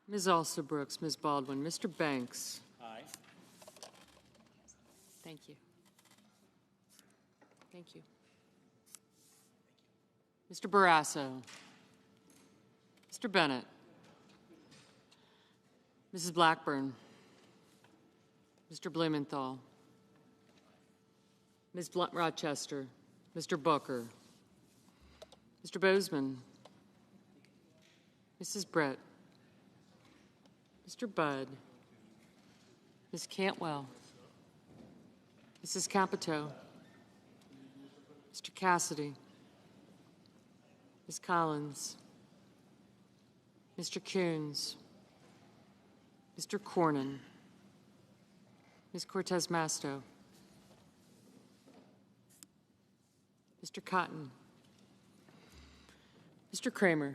Ms. Alsobrooks, Ms. Baldwin, Mr. Banks. Aye. Thank you. Thank you. Mr. Barrasso. Mr. Bennett. Mrs. Blackburn. Mr. Blumenthal. Ms. Rochester. Mr. Booker. Mr. Bozeman. Mrs. Brett. Mr. Budd. Ms. Cantwell. Mrs. Capito. Mr. Cassidy. Ms. Collins. Mr. Coons. Mr. Cornyn. Ms. Cortez Masto. Mr. Cotton. Mr. Kramer.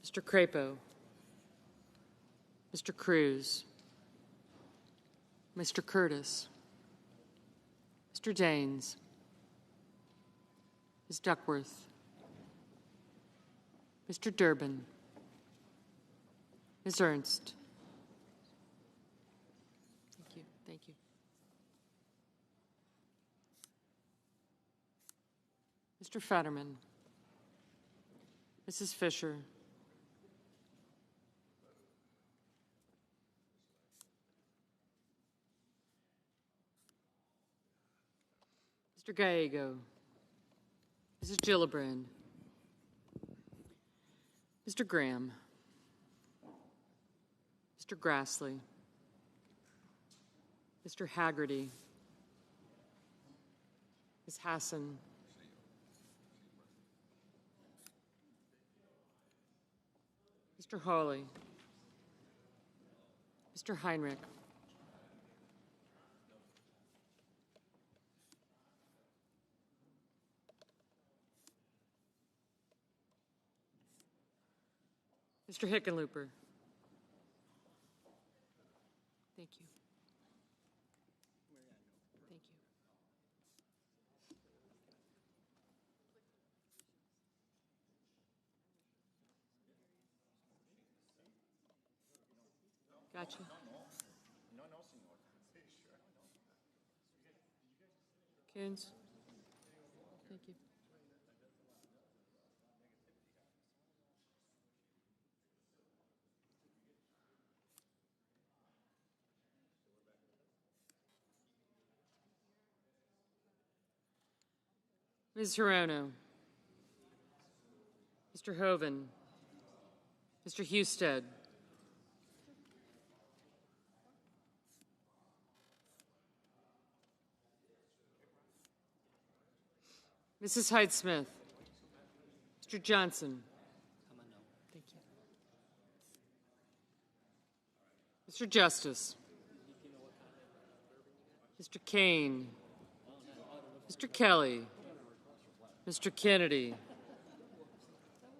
Mr. Crapo. Mr. Cruz. Mr. Curtis. Mr. Daines. Ms. Duckworth. Mr. Durbin. Ms. Ernst. Thank you. Thank you. Mr. Fetterman. Mrs. Fisher. Mr. Gallego. Mrs. Gillibrand. Mr. Graham. Mr. Grassley. Mr. Haggerty. Ms. Hassan. Mr. Hawley. Mr. Heinrich. Mr. Hickenlooper. Thank you. Thank you. Gotcha. Coons. Thank you. Ms. Hirono. Mr. Hoven. Mr. Husted. Mrs. Hyde-Smith. Mr. Johnson. Thank you. Mr. Justice. Mr. Kane. Mr. Kelly. Mr. Kennedy.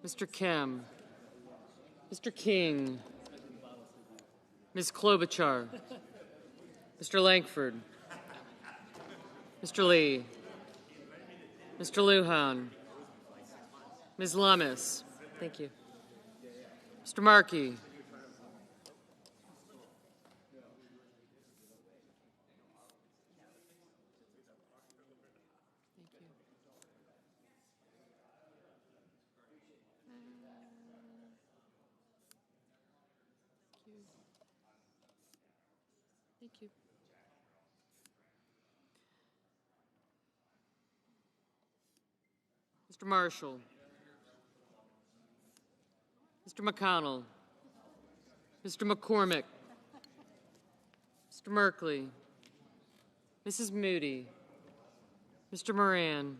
Mr. Kim. Mr. King. Ms. Klobuchar. Mr. Langford. Mr. Lee. Mr. Lujan. Ms. Lummis. Thank you. Mr. Markey. Thank you. Mr. Marshall. Mr. McConnell. Mr. McCormick. Mr. Merkley. Mrs. Moody. Mr. Moran.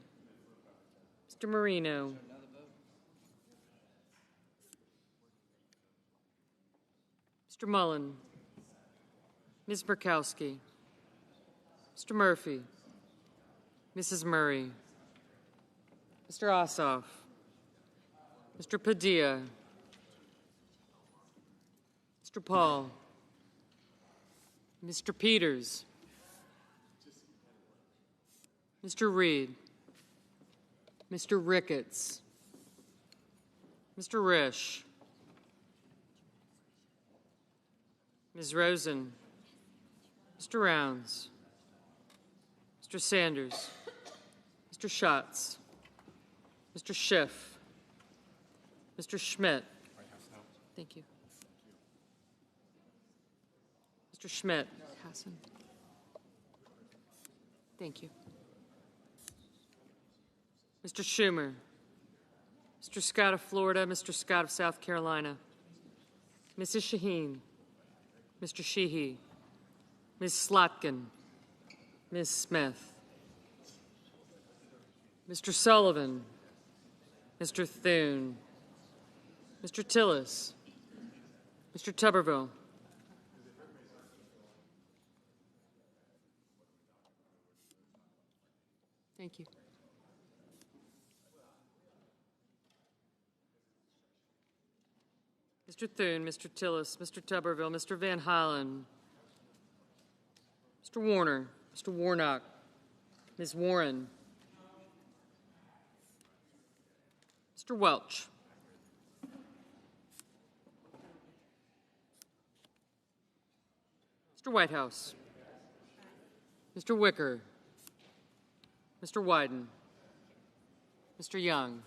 Mr. Marino. Mr. Mullen. Ms. Murkowski. Mr. Murphy. Mrs. Murray. Mr. Ossoff. Mr. Padilla. Mr. Paul. Mr. Peters. Mr. Reed. Mr. Ricketts. Mr. Risch. Ms. Rosen, Mr. Rounds, Mr. Sanders, Mr. Schatz, Mr. Schiff, Mr. Schmidt. Thank you. Mr. Schmidt. Hassan. Thank you. Mr. Schumer. Mr. Scott of Florida, Mr. Scott of South Carolina. Mrs. Shaheen. Mr. Sheehy. Ms. Slotkin. Ms. Smith. Mr. Sullivan. Mr. Thune. Mr. Tillis. Mr. Tuberville. Thank you. Mr. Thune, Mr. Tillis, Mr. Tuberville, Mr. Van Hollen, Mr. Warner, Mr. Warnock, Ms. Warren, Mr. Welch, Mr. Whitehouse, Mr. Wicker, Mr. Wyden, Mr. Young.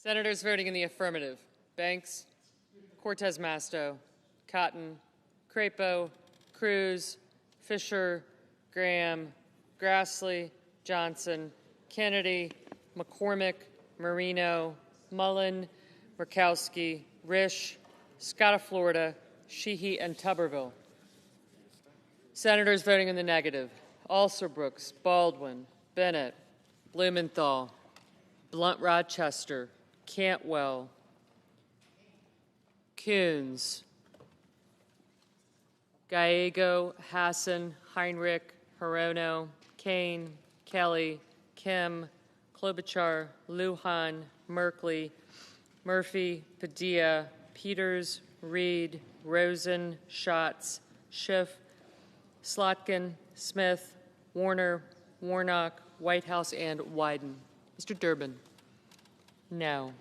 Senators voting in the affirmative: Banks, Cortez Masto, Cotton, Crapo, Cruz, Fisher, Graham, Grassley, Johnson, Kennedy, McCormick, Marino, Mullen, Murkowski, Risch, Scott of Florida, Sheehy, and Tuberville. Senators voting in the negative: Alsobrooks, Baldwin, Bennett, Blumenthal, Blunt Rochester, Cantwell, Coons, Gallego, Hassan, Heinrich, Hirono, Kane, Kelly, Kim, Klobuchar, Lujan, Merkley, Murphy, Padilla, Peters, Reed, Rosen, Schatz, Schiff, Slotkin, Smith, Warner, Warnock, Whitehouse, and Wyden. Mr. Durbin. No.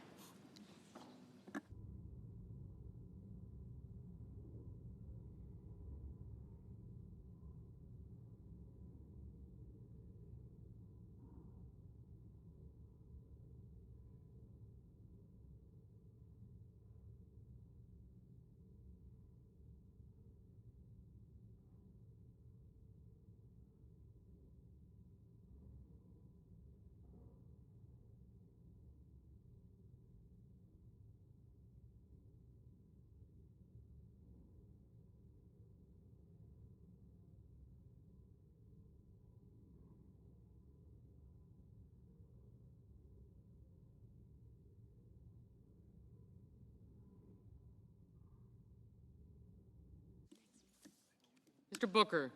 Mr. Booker.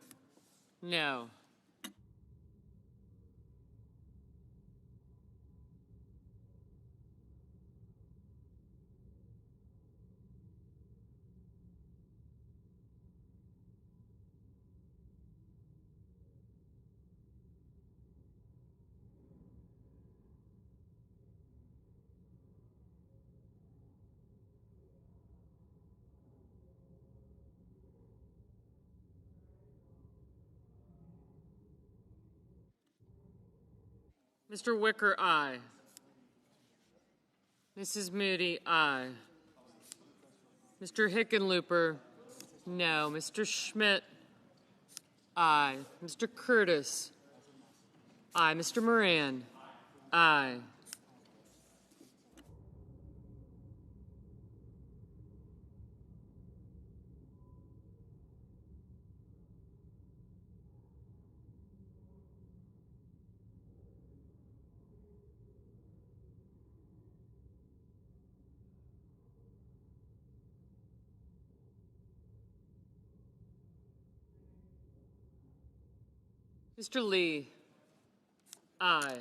No. Mr. Wicker, aye. Mrs. Moody, aye. Mr. Hickenlooper, no. Mr. Schmidt, aye. Mr. Curtis, aye. Mr. Moran, aye. Mr. Lee, aye.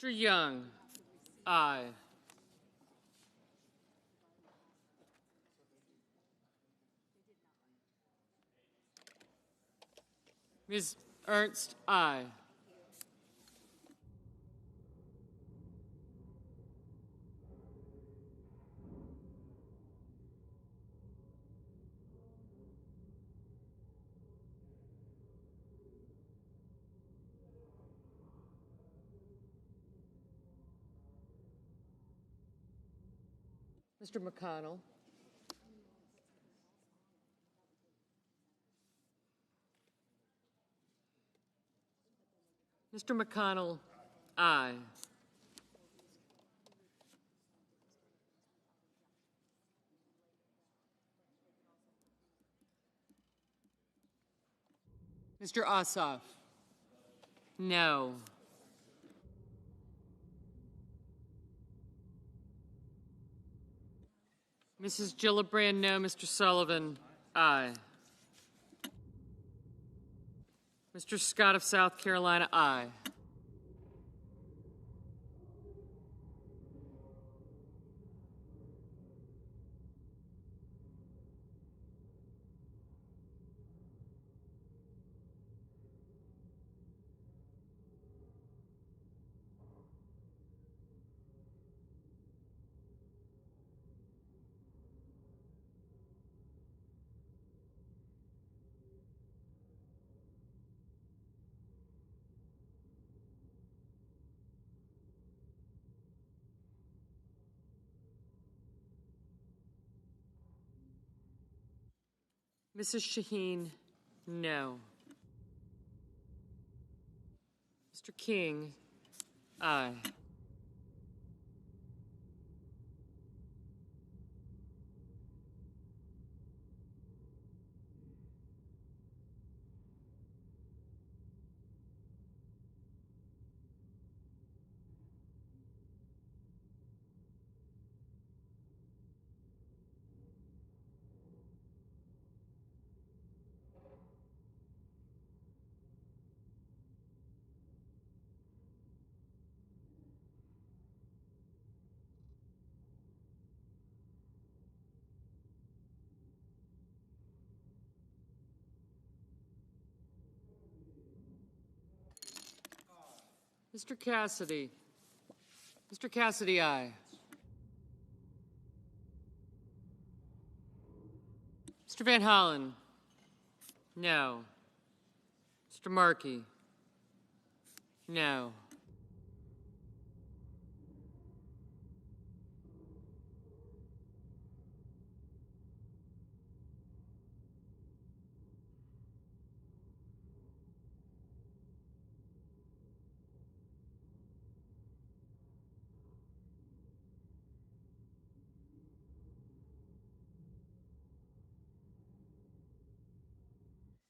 Mr. Young, aye. Ms. Ernst, aye. Mr. McConnell. Mr. McConnell, aye. Mr. Ossoff, no. Mrs. Gillibrand, no. Mr. Sullivan, aye. Mr. Scott of South Carolina, aye. Mrs. Shaheen, no. Mr. King, aye. Mr. Cassidy. Mr. Cassidy, aye. Mr. Van Hollen, no. Mr. Markey, no.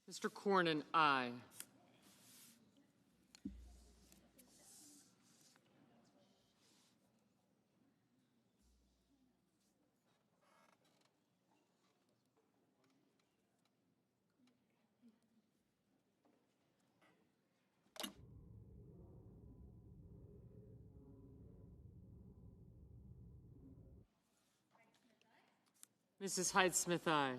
Mr. Cornyn, aye. Mrs. Hyde-Smith, aye.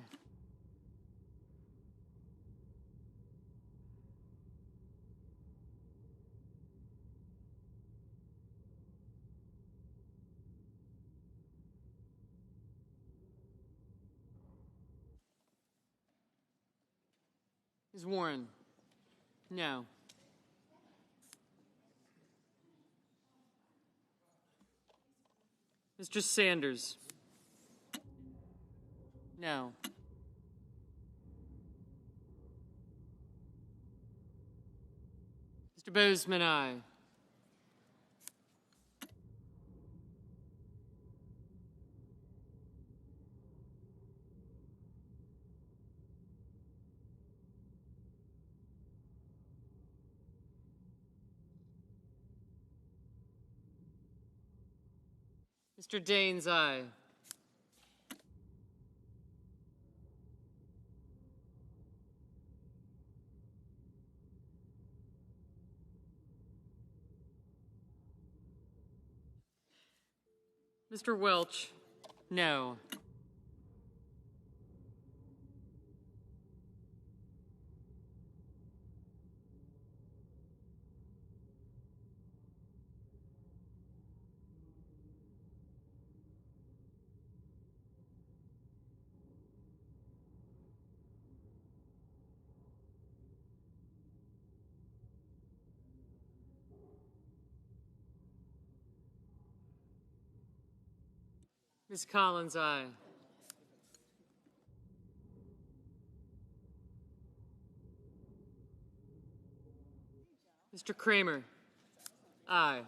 Ms. Warren, no. Mr. Sanders, no. Mr. Bozeman, aye. Mr. Daines, aye. Mr. Welch, no. Ms. Collins, aye. Mr. Kramer, aye.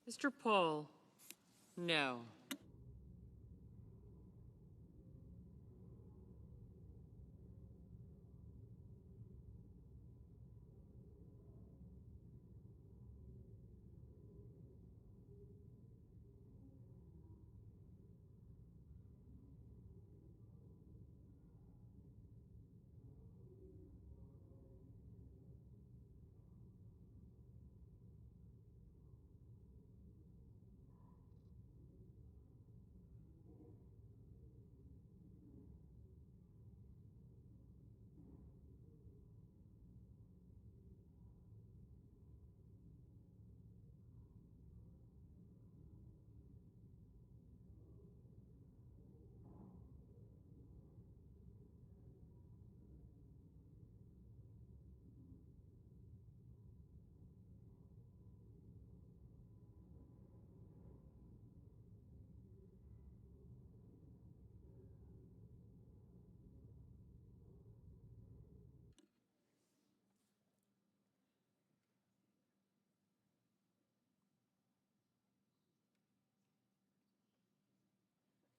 Mr. Paul, no.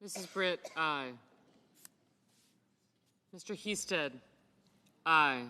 Mrs. Britt, aye. Mr. Heasted, aye.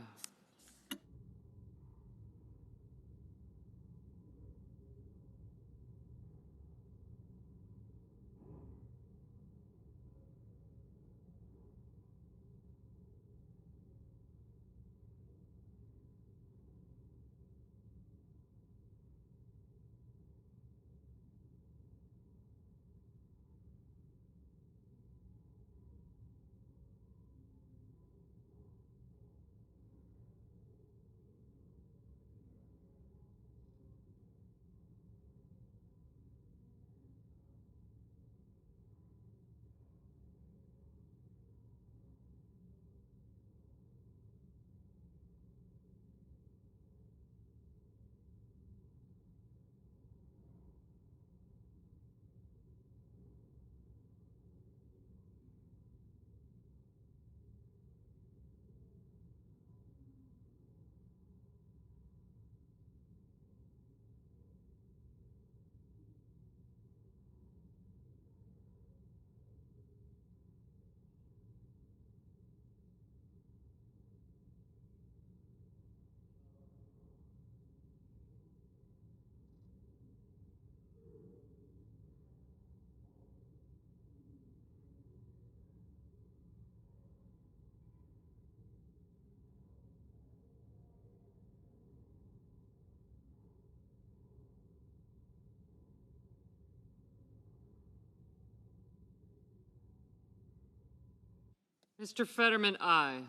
Mr. Fetterman, aye.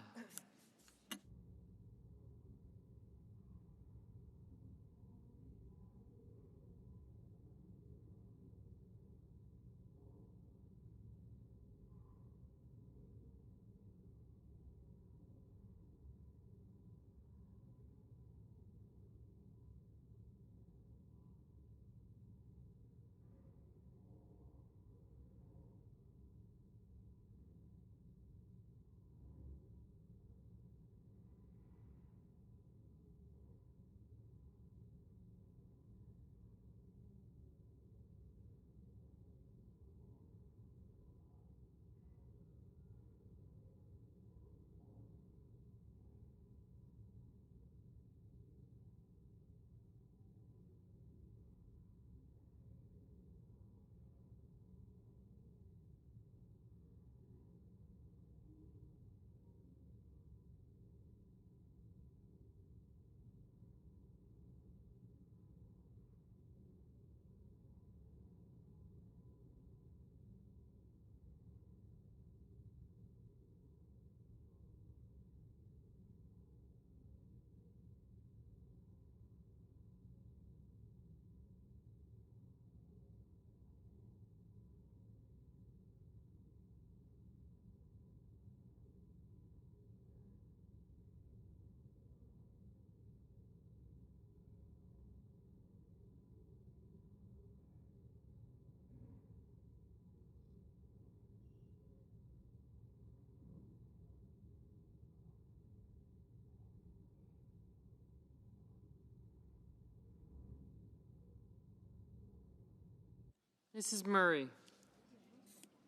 Mrs. Murray?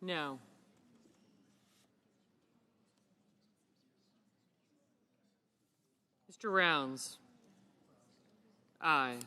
No. Mr. Rounds? Aye.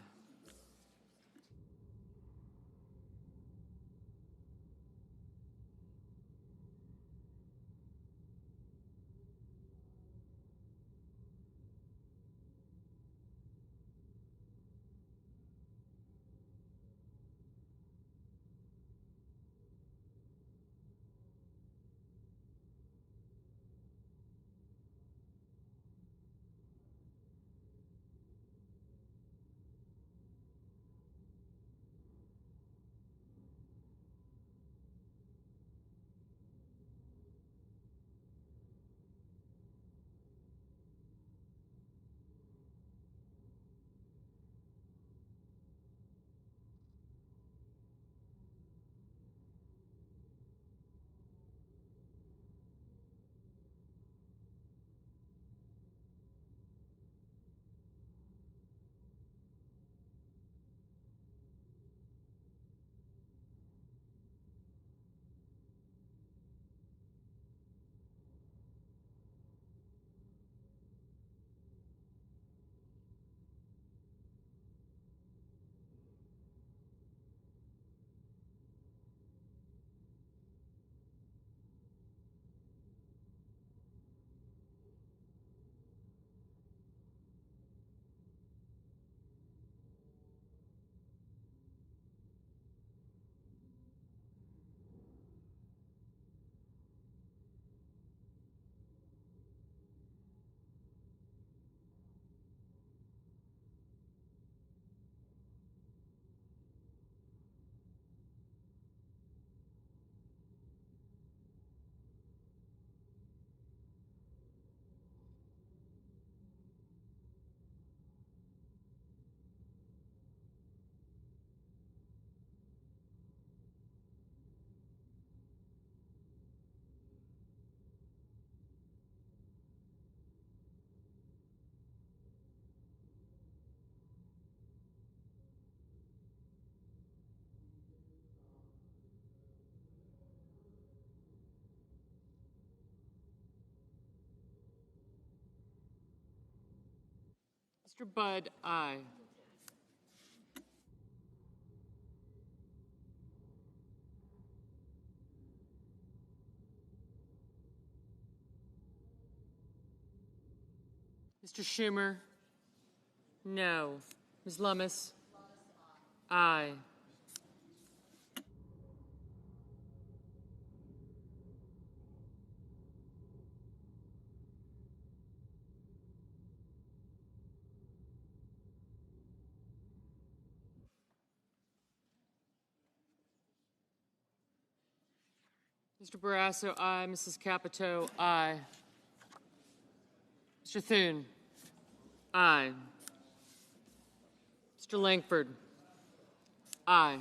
Mr. Budd? Aye. Mr. Schumer? No. Ms. Lummis? Aye. Mr. Barrasso? Aye. Mrs. Capito? Aye. Mr. Thune? Aye. Mr. Langford? Aye.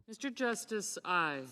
Mr. Justice? Aye.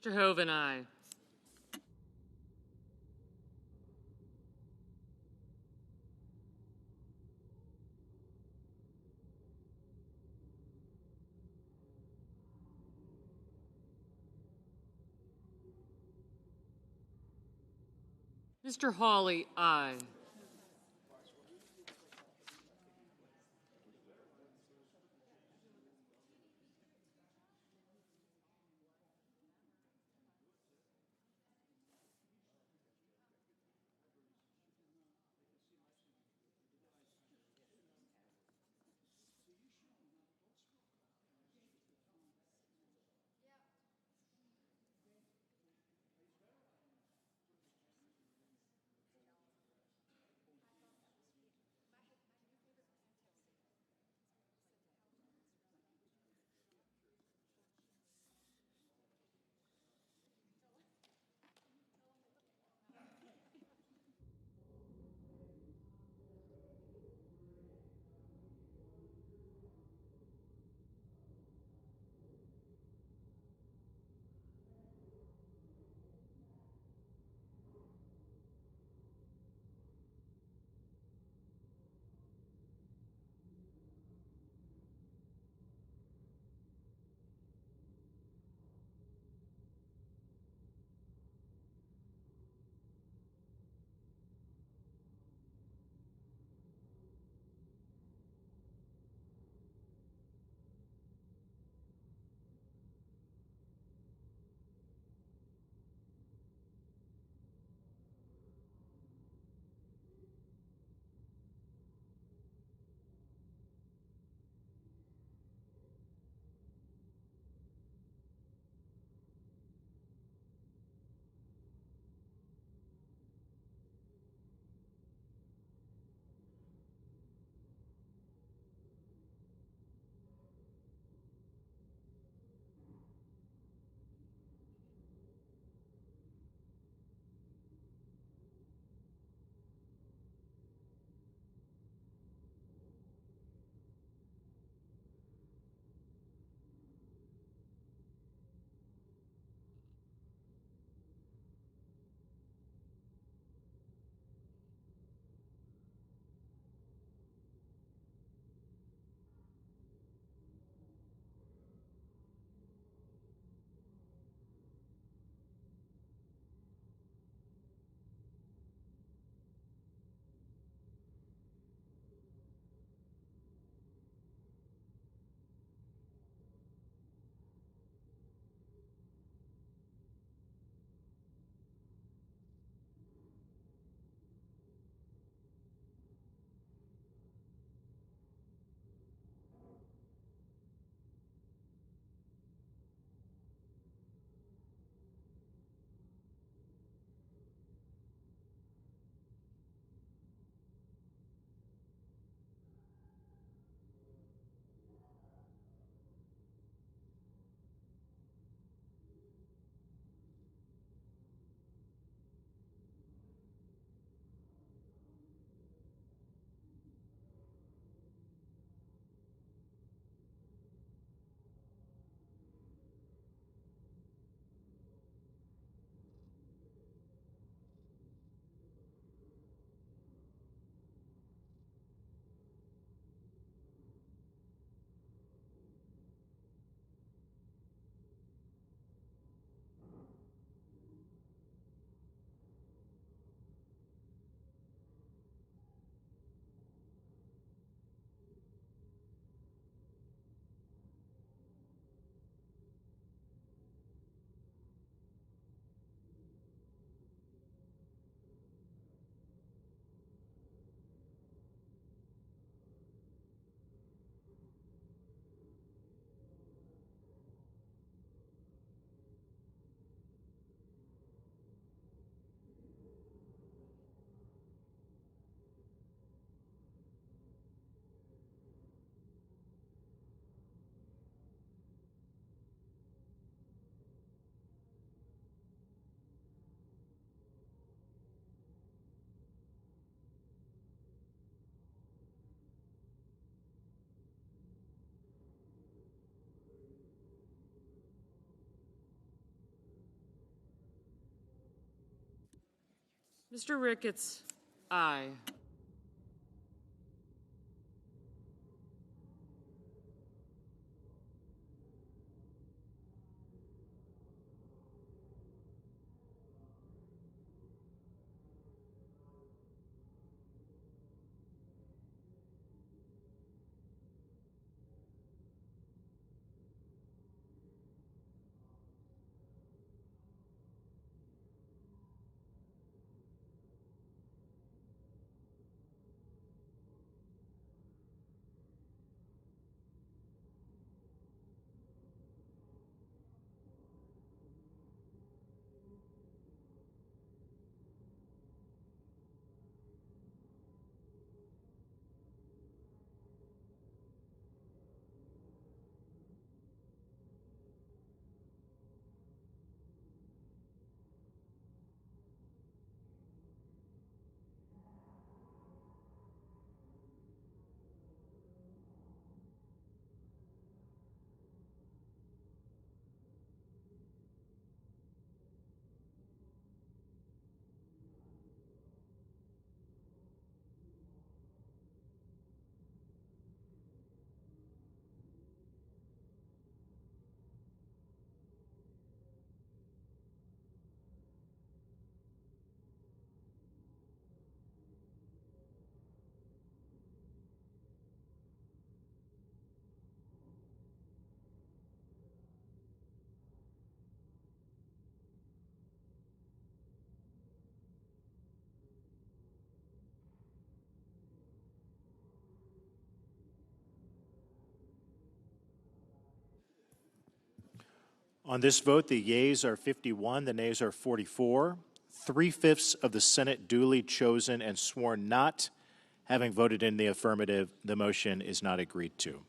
Mr. Hoven, aye. Mr. Hawley, aye. Mr. Ricketts, aye. On this vote, the yeas are 51, the nays are 44. 3/5 of the Senate duly chosen and sworn not having voted in the affirmative, the motion is not agreed to.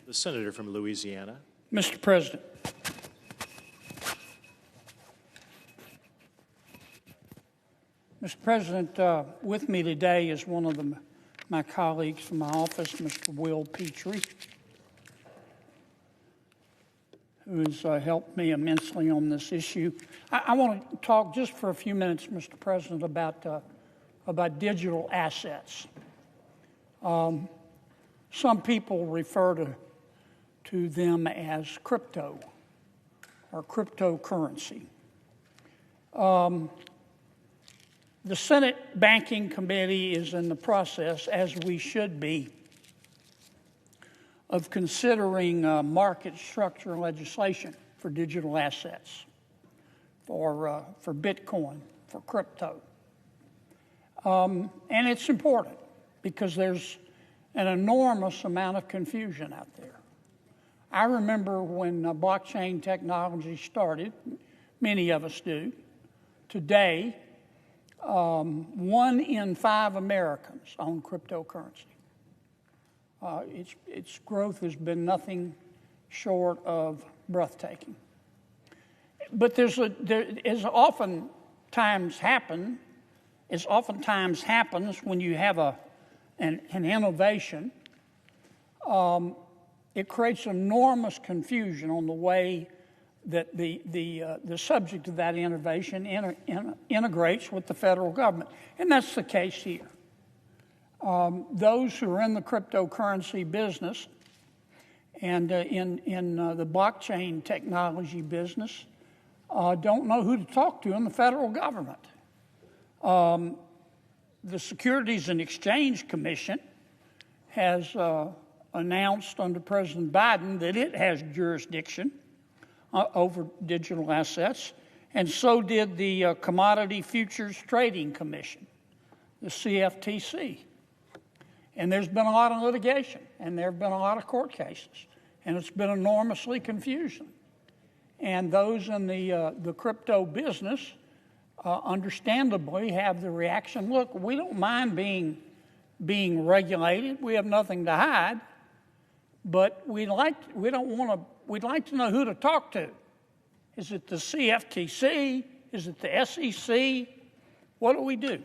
The senator from Louisiana. Mr. President. Mr. President, with me today is one of my colleagues from my office, Mr. Will Petrie, who has helped me immensely on this issue. I want to talk just for a few minutes, Mr. President, about digital assets. Some people refer to them as crypto or cryptocurrency. The Senate Banking Committee is in the process, as we should be, of considering market structure legislation for digital assets, for Bitcoin, for crypto. And it's important because there's an enormous amount of confusion out there. I remember when blockchain technology started, many of us do. Today, 1 in 5 Americans own cryptocurrency. Its growth has been nothing short of breathtaking. But as oftentimes happens when you have an innovation, it creates enormous confusion on the way that the subject of that innovation integrates with the federal government. And that's the case here. Those who are in the cryptocurrency business and in the blockchain technology business don't know who to talk to in the federal government. the Securities and Exchange Commission has announced under President Biden that it has jurisdiction over digital assets, and so did the Commodity Futures Trading Commission, the CFTC. And there's been a lot of litigation, and there have been a lot of court cases, and it's been enormously confusing. And those in the crypto business understandably have the reaction, look, we don't mind being regulated. We have nothing to hide, but we'd like to know who to talk to. Is it the CFTC? Is it the SEC? What do we do?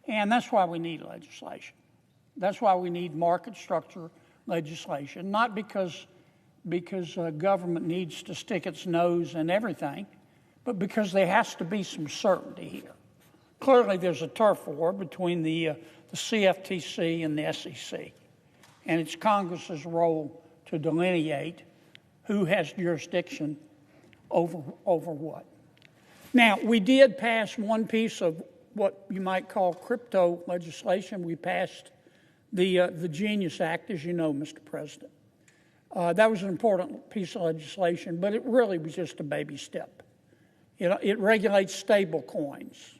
And that's why we need legislation. That's why we need market structure legislation, not because government needs to stick its nose in everything, but because there has to be some certainty here. Clearly, there's a turf war between the CFTC and the SEC, and it's Congress's role to delineate who has jurisdiction over what. Now, we did pass one piece of what you might call crypto legislation. We passed the Genius Act, as you know, Mr. President. That was an important piece of legislation, but it really was just a baby step. It regulates stable coins,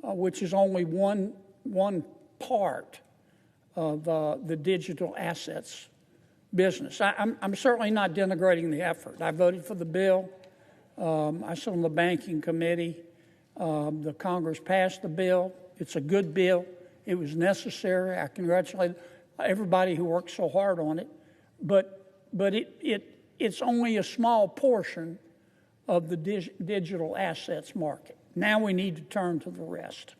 which is only one part of the digital assets business. I'm certainly not denigrating the effort. I voted for the bill. I sit on the banking committee. The Congress passed the bill. It's a good bill. It was necessary. I congratulate everybody who worked so hard on it. But it's only a small portion of the digital assets market. Now we need to turn to the rest.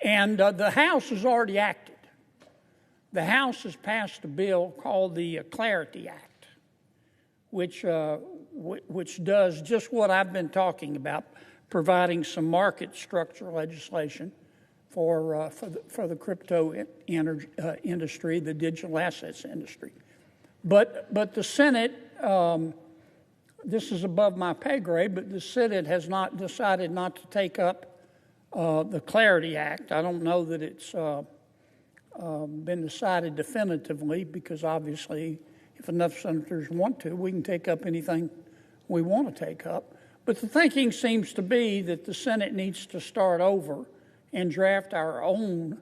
And the House has already acted. The House has passed a bill called the Clarity Act, which does just what I've been talking about, providing some market structure legislation for the crypto industry, the digital assets industry. But the Senate, this is above my pay grade, but the Senate has not decided not to take up the Clarity Act. I don't know that it's been decided definitively, because obviously if enough senators want to, we can take up anything we want to take up. But the thinking seems to be that the Senate needs to start over and draft our own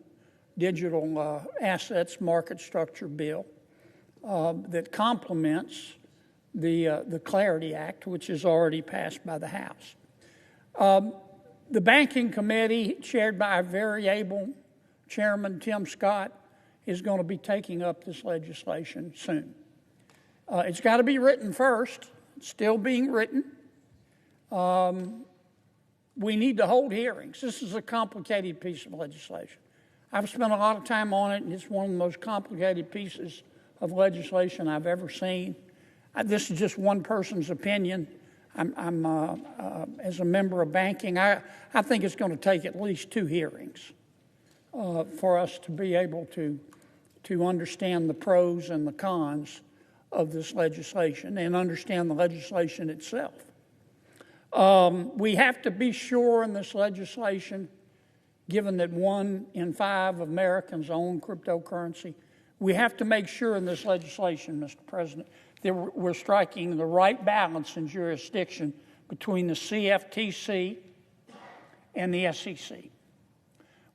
digital assets market structure bill that complements the Clarity Act, which is already passed by the House. The Banking Committee, chaired by our very able Chairman Tim Scott, is going to be taking up this legislation soon. It's got to be written first. It's still being written. We need to hold hearings. This is a complicated piece of legislation. I've spent a lot of time on it, and it's one of the most complicated pieces of legislation I've ever seen. This is just one person's opinion. As a member of banking, I think it's going to take at least 2 hearings for us to be able to understand the pros and the cons of this legislation and understand the legislation itself. We have to be sure in this legislation, given that 1 in 5 Americans own cryptocurrency, we have to make sure in this legislation, Mr. President, that we're striking the right balance in jurisdiction between the CFTC and the SEC.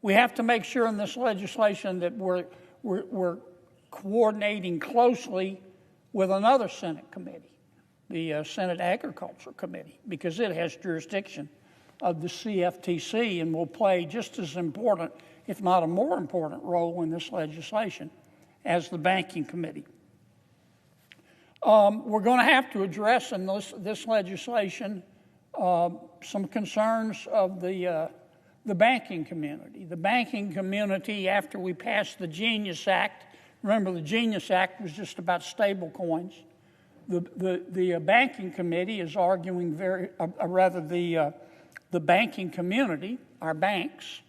We have to make sure in this legislation that we're coordinating closely with another Senate committee, the Senate Agriculture Committee, because it has jurisdiction of the CFTC and will play just as important, if not a more important role in this legislation as the Banking Committee. We're going to have to address in this legislation some concerns of the banking community. The banking community, after we passed the Genius Act, remember the Genius Act was just about stable coins. The banking committee is arguing the banking community, our banks,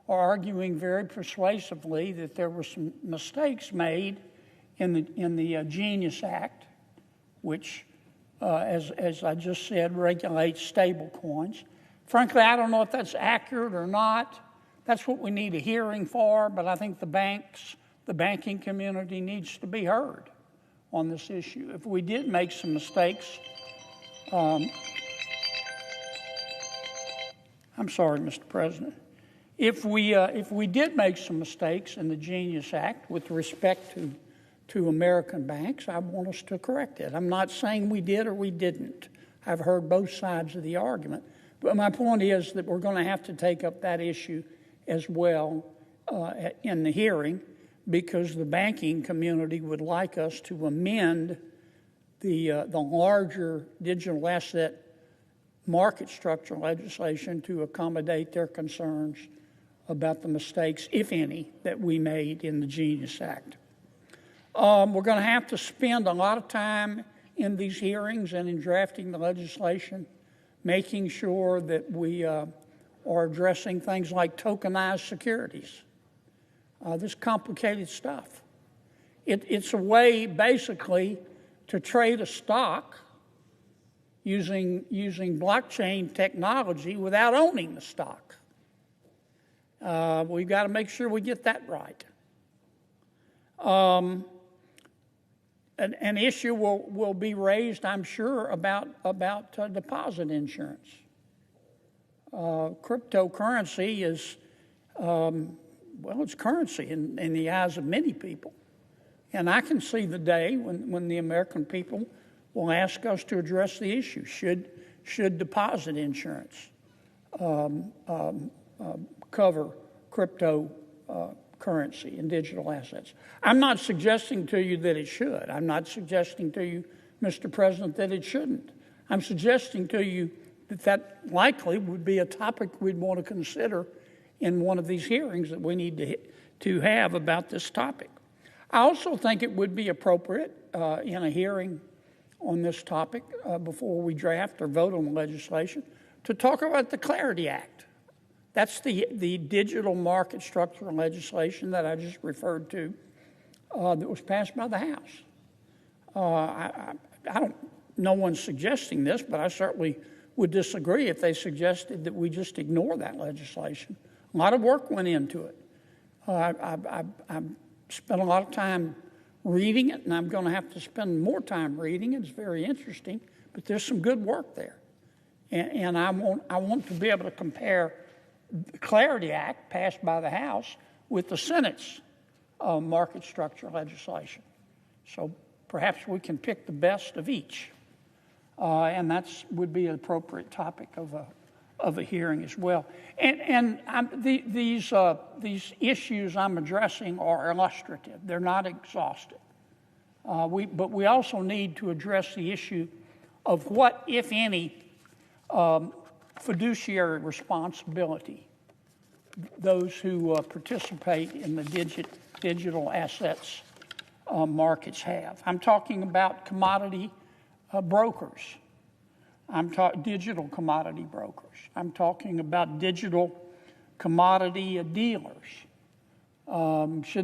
are arguing very persuasively that there were some mistakes made in the Genius Act, which, as I just said, regulates stable coins. Frankly, I don't know if that's accurate or not. That's what we need a hearing for, but I think the banking community needs to be heard on this issue. If we did make some mistakes, I'm sorry, Mr. President. If we did make some mistakes in the Genius Act with respect to American banks, I want us to correct it. I'm not saying we did or we didn't. I've heard both sides of the argument. But my point is that we're going to have to take up that issue as well in the hearing, because the banking community would like us to amend the larger digital asset market structure legislation to accommodate their concerns about the mistakes, if any, that we made in the Genius Act. We're going to have to spend a lot of time in these hearings and in drafting the legislation, making sure that we are addressing things like tokenized securities. This complicated stuff. It's a way, basically, to trade a stock using blockchain technology without owning the stock. We've got to make sure we get that right. An issue will be raised, I'm sure, about deposit insurance. Cryptocurrency is, it's currency in the eyes of many people. And I can see the day when the American people will ask us to address the issue. Should deposit insurance cover cryptocurrency and digital assets? I'm not suggesting to you that it should. I'm not suggesting to you, Mr. President, that it shouldn't. I'm suggesting to you that likely would be a topic we'd want to consider in one of these hearings that we need to have about this topic. I also think it would be appropriate in a hearing on this topic before we draft or vote on the legislation to talk about the Clarity Act. That's the digital market structure legislation that I just referred to that was passed by the House. No one's suggesting this, but I certainly would disagree if they suggested that we just ignore that legislation. A lot of work went into it. I spent a lot of time reading it, and I'm going to have to spend more time reading it. It's very interesting, but there's some good work there. And I want to be able to compare the Clarity Act passed by the House with the Senate's market structure legislation. So perhaps we can pick the best of each. And that would be an appropriate topic of a hearing as well. And these issues I'm addressing are illustrative. They're not exhaustive. But we also need to address the issue of what, if any, fiduciary responsibility those who participate in the digital assets markets have. I'm talking about commodity brokers. Digital commodity brokers. I'm talking about digital commodity dealers. Should